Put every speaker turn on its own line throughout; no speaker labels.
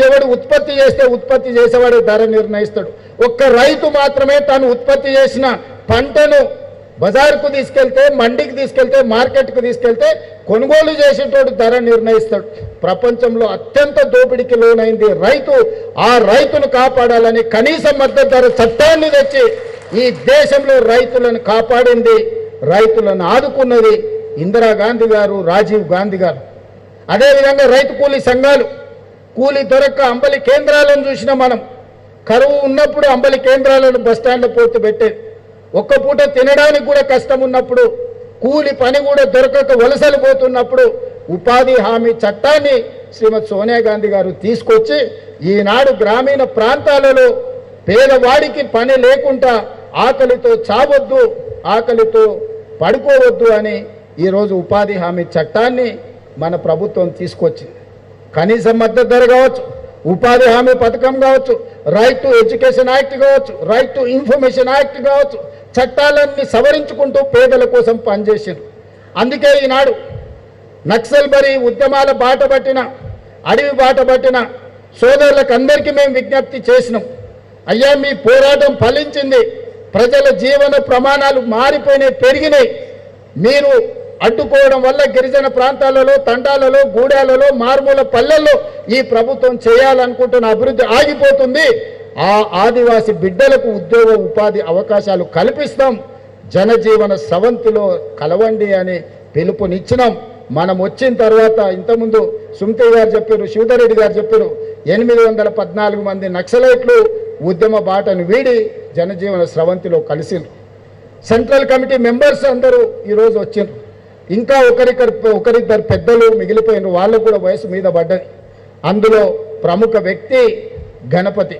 ఎవడు ఉత్పత్తి చేస్తే ఉత్పత్తి చేసేవాడు ధర నిర్ణయిస్తాడు. ఒక్క రైతు మాత్రమే తాను ఉత్పత్తి చేసిన పంటను బజార్కు తీసుకెళ్తే, మండికి తీసుకెళ్తే, మార్కెట్కు తీసుకెళ్తే కొనుగోలు చేసేటోడు ధర నిర్ణయిస్తాడు. ప్రపంచంలో అత్యంత దోపిడీకి లోనైంది రైతు. ఆ రైతును కాపాడాలని కనీస మద్దతు ధర చట్టాన్ని తెచ్చి ఈ దేశంలో రైతులను కాపాడింది, రైతులను ఆదుకున్నది ఇందిరాగాంధీ గారు, రాజీవ్ గాంధీ గారు. అదేవిధంగా రైతు కూలీ సంఘాలు, కూలీ దొరక్క అంబలి కేంద్రాలను చూసినా మనం. కరువు ఉన్నప్పుడు అంబలి కేంద్రాలను బస్టాండ్లో పోర్టు పెట్టేది. ఒక్క పూట తినడానికి కూడా కష్టం ఉన్నప్పుడు, కూలి పని కూడా దొరకక వలసలు పోతున్నప్పుడు ఉపాధి హామీ చట్టాన్ని శ్రీమతి సోనియా గాంధీ గారు తీసుకొచ్చి ఈనాడు గ్రామీణ ప్రాంతాలలో పేదవాడికి పని లేకుండా ఆకలితో చావద్దు, ఆకలితో పడుకోవద్దు అని ఈరోజు ఉపాధి హామీ చట్టాన్ని మన ప్రభుత్వం తీసుకొచ్చింది. కనీస మద్దతు ధర కావచ్చు, ఉపాధి హామీ పథకం కావచ్చు, రైట్ టు ఎడ్యుకేషన్ యాక్ట్ కావచ్చు, రైట్ టు ఇన్ఫర్మేషన్ యాక్ట్ కావచ్చు, చట్టాలన్నీ సవరించుకుంటూ పేదల కోసం పనిచేసారు. అందుకే ఈనాడు నక్సల్బరీ ఉద్యమాల బాట పట్టిన, అడవి బాట పట్టిన సోదరులకు అందరికీ మేము విజ్ఞప్తి చేసినాం. అయ్యా, మీ పోరాటం ఫలించింది, ప్రజల జీవన ప్రమాణాలు మారిపోయినాయి, పెరిగినాయి. మీరు అడ్డుకోవడం వల్ల గిరిజన ప్రాంతాలలో, తండాలలో, గూడాలలో, మారుమూల పల్లెల్లో ఈ ప్రభుత్వం చేయాలనుకుంటున్న అభివృద్ధి ఆగిపోతుంది. ఆ ఆదివాసి బిడ్డలకు ఉద్యోగ ఉపాధి అవకాశాలు కల్పిస్తాం, జనజీవన స్రవంతిలో కలవండి అని పిలుపునిచ్చినాం. మనం వచ్చిన తర్వాత ఇంతకుముందు సుమతి గారు చెప్పారు, శివధరెడ్డి గారు చెప్పారు, 814 మంది నక్సలైట్లు ఉద్యమ బాటను వీడి జనజీవన స్రవంతిలో కలిసిండ్రు. సెంట్రల్ కమిటీ మెంబర్స్ అందరూ ఈరోజు వచ్చిండ్రు. ఇంకా ఒకరిద్దరు పెద్దలు మిగిలిపోయినారు, వాళ్ళకు కూడా వయసు మీద పడ్డది. అందులో ప్రముఖ వ్యక్తి గణపతి.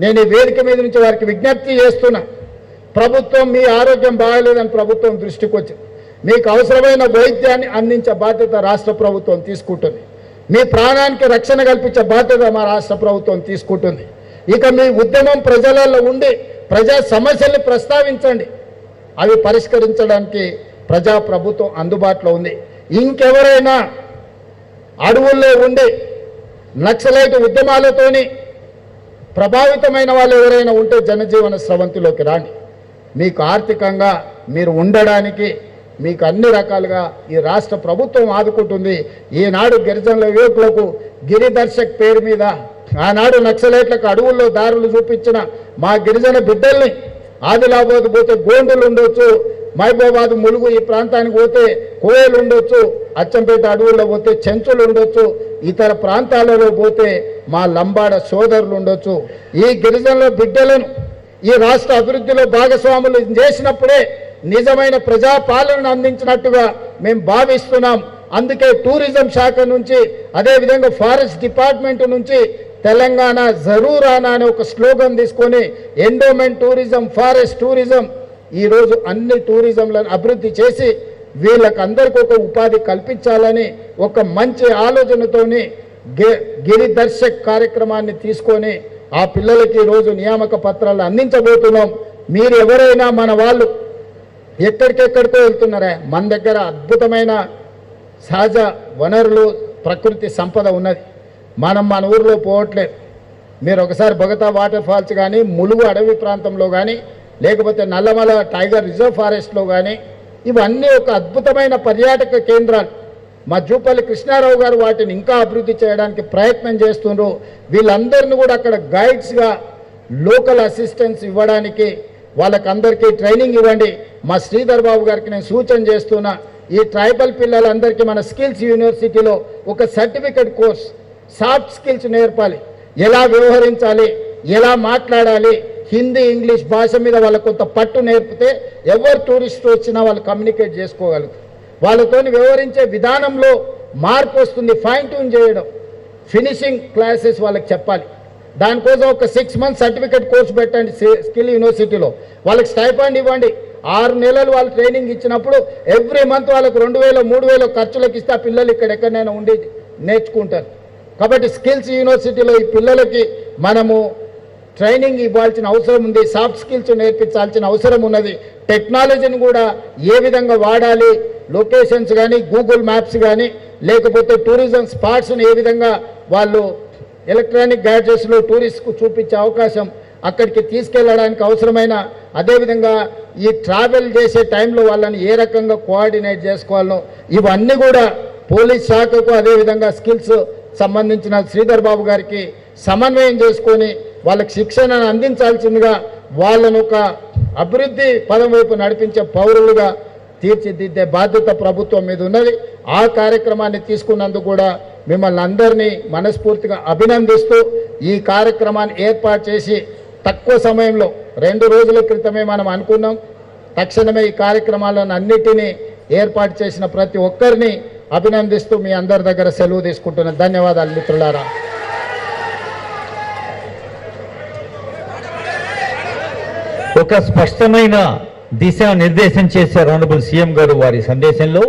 నేను ఈ వేదిక మీద నుంచి వారికి విజ్ఞప్తి చేస్తున్నా, ప్రభుత్వం మీ ఆరోగ్యం బాగాలేదని ప్రభుత్వం దృష్టికి వచ్చింది. మీకు అవసరమైన వైద్యాన్ని అందించే బాధ్యత రాష్ట్ర ప్రభుత్వం తీసుకుంటుంది. మీ ప్రాణానికి రక్షణ కల్పించే బాధ్యత మా రాష్ట్ర ప్రభుత్వం తీసుకుంటుంది. ఇక మీ ఉద్యమం ప్రజలలో ఉండి ప్రజా సమస్యల్ని ప్రస్తావించండి, అవి పరిష్కరించడానికి ప్రజా ప్రభుత్వం అందుబాటులో ఉంది. ఇంకెవరైనా అడవుల్లో ఉండి నక్సలైట్ ఉద్యమాలతోని ప్రభావితమైన వాళ్ళు ఎవరైనా ఉంటే జనజీవన స్రవంతిలోకి రాండి. మీకు ఆర్థికంగా మీరు ఉండడానికి మీకు అన్ని రకాలుగా ఈ రాష్ట్ర ప్రభుత్వం ఆదుకుంటుంది. ఈనాడు గిరిజనుల యువకులకు గిరిదర్శక్ పేరు మీద ఆనాడు నక్సలైట్లకు అడవుల్లో దారులు చూపించిన మా గిరిజన బిడ్డల్ని, ఆదిలాబాద్ పోతే గోండులు ఉండొచ్చు, మహబూబాబాద్ ములుగు ఈ ప్రాంతానికి పోతే కోయలు ఉండొచ్చు, అచ్చంపేట అడవుల్లో పోతే చెంచులు ఉండొచ్చు, ఇతర ప్రాంతాలలో పోతే మా లంబాడ సోదరులు ఉండొచ్చు. ఈ గిరిజనుల బిడ్డలను ఈ రాష్ట్ర అభివృద్ధిలో భాగస్వాములు చేసినప్పుడే నిజమైన ప్రజాపాలనను అందించినట్టుగా మేము భావిస్తున్నాం. అందుకే టూరిజం శాఖ నుంచి, అదేవిధంగా ఫారెస్ట్ డిపార్ట్మెంట్ నుంచి తెలంగాణ జరూర్ ఆనా అనే ఒక స్లోగన్ తీసుకొని ఎండోమెంట్ టూరిజం, ఫారెస్ట్ టూరిజం, ఈరోజు అన్ని టూరిజంలను అభివృద్ధి చేసి వీళ్ళకందరికీ ఒక ఉపాధి కల్పించాలని ఒక మంచి ఆలోచనతోని గిరిదర్శక్ కార్యక్రమాన్ని తీసుకొని ఆ పిల్లలకి ఈరోజు నియామక పత్రాలు అందించబోతున్నాం. మీరు ఎవరైనా మన వాళ్ళు ఎక్కడికెక్కడికో వెళ్తున్నారా, మన దగ్గర అద్భుతమైన సహజ వనరులు, ప్రకృతి సంపద ఉన్నది. మనం మన ఊరిలో పోవట్లేదు. మీరు ఒకసారి బొగతా వాటర్ ఫాల్స్ కానీ, ములుగు అడవి ప్రాంతంలో కానీ, లేకపోతే నల్లమల టైగర్ రిజర్వ్ ఫారెస్ట్లో కానీ, ఇవన్నీ ఒక అద్భుతమైన పర్యాటక కేంద్రాలు. మా జూపల్లి కృష్ణారావు గారు వాటిని ఇంకా అభివృద్ధి చేయడానికి ప్రయత్నం చేస్తున్నారు. వీళ్ళందరినీ కూడా అక్కడ గైడ్స్గా లోకల్ అసిస్టెన్స్ ఇవ్వడానికి వాళ్ళకందరికీ ట్రైనింగ్ ఇవ్వండి. మా శ్రీధర్ బాబు గారికి నేను సూచన చేస్తున్నా, ఈ ట్రైబల్ పిల్లలందరికీ మన స్కిల్స్ యూనివర్సిటీలో ఒక సర్టిఫికెట్ కోర్స్, సాఫ్ట్ స్కిల్స్ నేర్పాలి. ఎలా వ్యవహరించాలి, ఎలా మాట్లాడాలి, హిందీ ఇంగ్లీష్ భాష మీద వాళ్ళకు కొంత పట్టు నేర్పితే ఎవరు టూరిస్ట్ వచ్చినా వాళ్ళు కమ్యూనికేట్ చేసుకోగలుగుతారు. వాళ్ళతోని వ్యవహరించే విధానంలో మార్పు వస్తుంది. ఫైన్ ట్యూన్ చేయడం, ఫినిషింగ్ క్లాసెస్ వాళ్ళకి చెప్పాలి. దానికోసం ఒక 6 months సర్టిఫికెట్ కోర్సు పెట్టండి స్కిల్ యూనివర్సిటీలో. వాళ్ళకి స్టైఫండ్ ఇవ్వండి. 6 నెలలు వాళ్ళు ట్రైనింగ్ ఇచ్చినప్పుడు ఎవ్రీ మంత్ వాళ్ళకు 2000 3000 ఖర్చులకు ఇస్తే ఆ పిల్లలు ఇక్కడ ఎక్కడైనా ఉండి నేర్చుకుంటారు. కాబట్టి స్కిల్స్ యూనివర్సిటీలో ఈ పిల్లలకి మనము ట్రైనింగ్ ఇవ్వాల్సిన అవసరం ఉంది. సాఫ్ట్ స్కిల్స్ నేర్పించాల్సిన అవసరం ఉన్నది. టెక్నాలజీని కూడా ఏ విధంగా వాడాలి, లొకేషన్స్ కానీ, గూగుల్ మ్యాప్స్ కానీ, లేకపోతే టూరిజం స్పాట్స్ని ఏ విధంగా వాళ్ళు ఎలక్ట్రానిక్ గ్యాడ్జెట్స్లో టూరిస్ట్కు చూపించే అవకాశం, అక్కడికి తీసుకెళ్ళడానికి అవసరమైన, అదేవిధంగా ఈ ట్రావెల్ చేసే టైంలో వాళ్ళని ఏ రకంగా కోఆర్డినేట్ చేసుకోవాలో ఇవన్నీ కూడా పోలీస్ శాఖకు, అదేవిధంగా స్కిల్స్ సంబంధించిన శ్రీధర్ బాబు గారికి సమన్వయం చేసుకొని వాళ్ళకి శిక్షణను అందించాల్సిందిగా వాళ్ళను ఒక అభివృద్ధి పదం వైపు నడిపించే పౌరులుగా తీర్చిదిద్దే బాధ్యత ప్రభుత్వం మీద ఉన్నది. ఆ కార్యక్రమాన్ని తీసుకున్నందుకు కూడా మిమ్మల్ని అందరినీ మనస్ఫూర్తిగా అభినందిస్తూ ఈ కార్యక్రమాన్ని ఏర్పాటు చేసి తక్కువ సమయంలో 2 రోజుల క్రితమే మనం అనుకున్నాం. తక్షణమే ఈ కార్యక్రమాలను అన్నిటినీ ఏర్పాటు చేసిన ప్రతి ఒక్కరిని అభినందిస్తూ మీ అందరి దగ్గర సెలవు తీసుకుంటున్నాను. ధన్యవాదాలు మిత్రులారా.
ఒక స్పష్టమైన దిశా నిర్దేశం చేశారు ఆనరబుల్ సీఎం గారు వారి సందేశంలో.